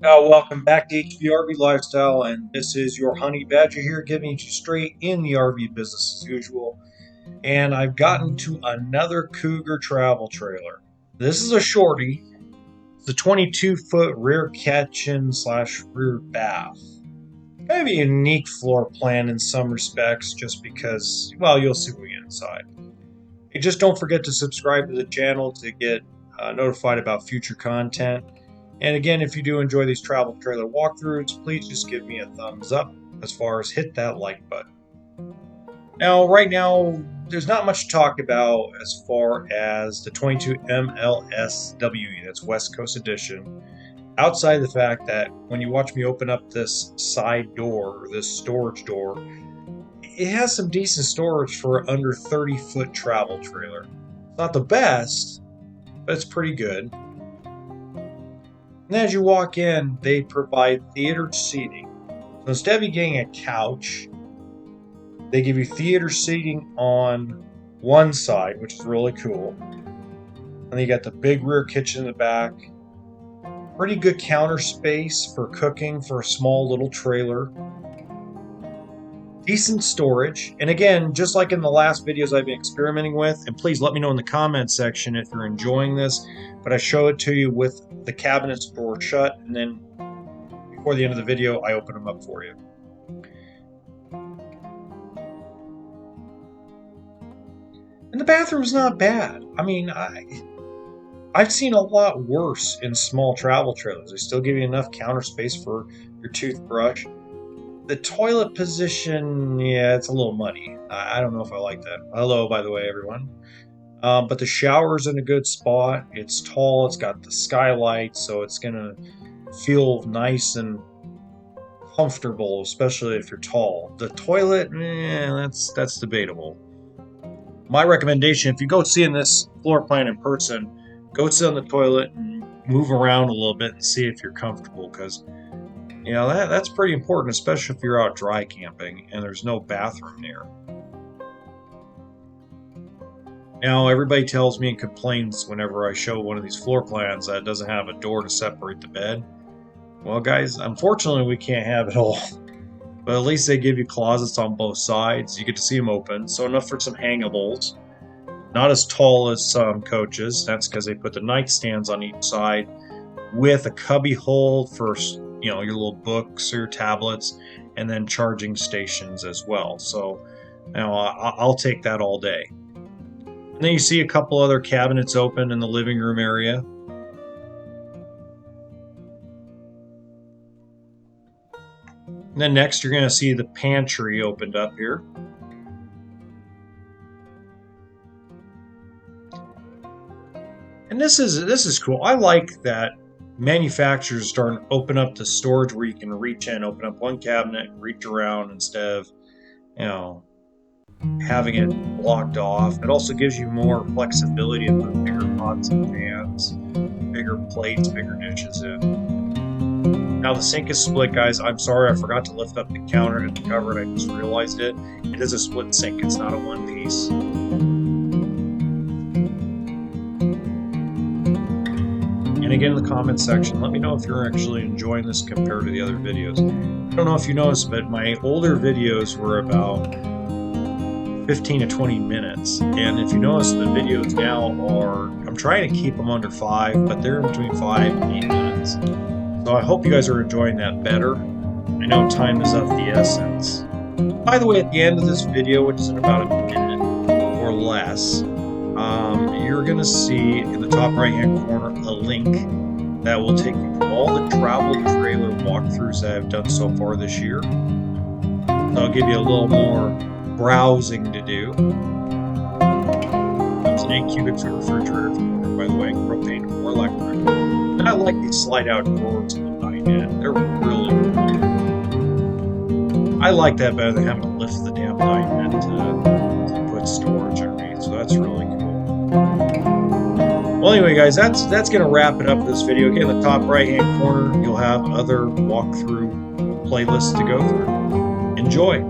Welcome back to HBRV Lifestyle, and this is your Honey Badger here, giving you straight in the RV business as usual. And I've gotten to another Cougar travel trailer. This is a shorty. It's a 22-foot rear kitchen / rear bath. Kind of a unique floor plan in some respects, just because, well, you'll see when we get inside. Hey, just don't forget to subscribe to the channel to get notified about future content. And again, if you do enjoy these travel trailer walkthroughs, please just give me a thumbs up as far as hit that like button. Now, right now, there's not much to talk about as far as the 22 MLSW, that's West Coast Edition, outside the fact that when you watch me open up this side door, or this storage door, it has some decent storage for an under 30-foot travel trailer. It's not the best, but it's pretty good. And as you walk in, they provide theater seating. So instead of you getting a couch, they give you theater seating on one side, which is really cool. And then you got the big rear kitchen in the back. Pretty good counter space for cooking for a small little trailer. Decent storage. And again, just like in the last videos I've been experimenting with, and please let me know in the comments section if you're enjoying this, but I show it to you with the cabinets door shut, and then before the end of the video, I open them up for you. And the bathroom's not bad. I mean, I've seen a lot worse in small travel trailers. They still give you enough counter space for your toothbrush. The toilet position, yeah, it's a little muddy. I don't know if I like that. Hello, by the way, everyone. But the shower's in a good spot. It's tall. It's got the skylight, so it's going to feel nice and comfortable, especially if you're tall. The toilet, that's debatable. My recommendation, if you go seeing this floor plan in person, go sit on the toilet and move around a little bit and see if you're comfortable, because you know, that's pretty important, especially if you're out dry camping and there's no bathroom near. Now, everybody tells me and complains whenever I show one of these floor plans that it doesn't have a door to separate the bed. Well, guys, unfortunately, we can't have it all. But at least they give you closets on both sides. You get to see them open, so enough for some hangables. Not as tall as some coaches. That's because they put the nightstands on each side with a cubby hole for, you know, your little books or your tablets, and then charging stations as well. So, you know, I'll take that all day. And then you see a couple other cabinets open in the living room area. And then next, you're going to see the pantry opened up here. And this is cool. I like that manufacturers starting to open up the storage where you can reach in, open up one cabinet, reach around instead of, you know, having it blocked off. It also gives you more flexibility to put bigger pots and pans, bigger plates, bigger dishes in. Now the sink is split, guys. I'm sorry, I forgot to lift up the counter and the cover, and I just realized it. It is a split sink. It's not a one piece. And again, in the comments section, let me know if you're actually enjoying this compared to the other videos. I don't know if you noticed, but my older videos were about 15 to 20 minutes. And if you notice, the videos now are, I'm trying to keep them under 5, but they're in between 5 and 8 minutes. So I hope you guys are enjoying that better. I know time is of the essence. By the way, at the end of this video, which is in about a minute or less, you're going to see in the top right hand corner a link that will take you to all the travel trailer walkthroughs that I've done so far this year. So I'll give you a little more browsing to do. It's an 8 cubic foot refrigerator, by the way, propane or electric. And I like these slide out drawers in the dinette. They're really cool. I like that better than having to lift the damn dinette to put storage underneath. So that's really cool. Well, anyway, guys, that's going to wrap it up for this video. Again, in the top right-hand corner, you'll have other walkthrough playlists to go through. Enjoy!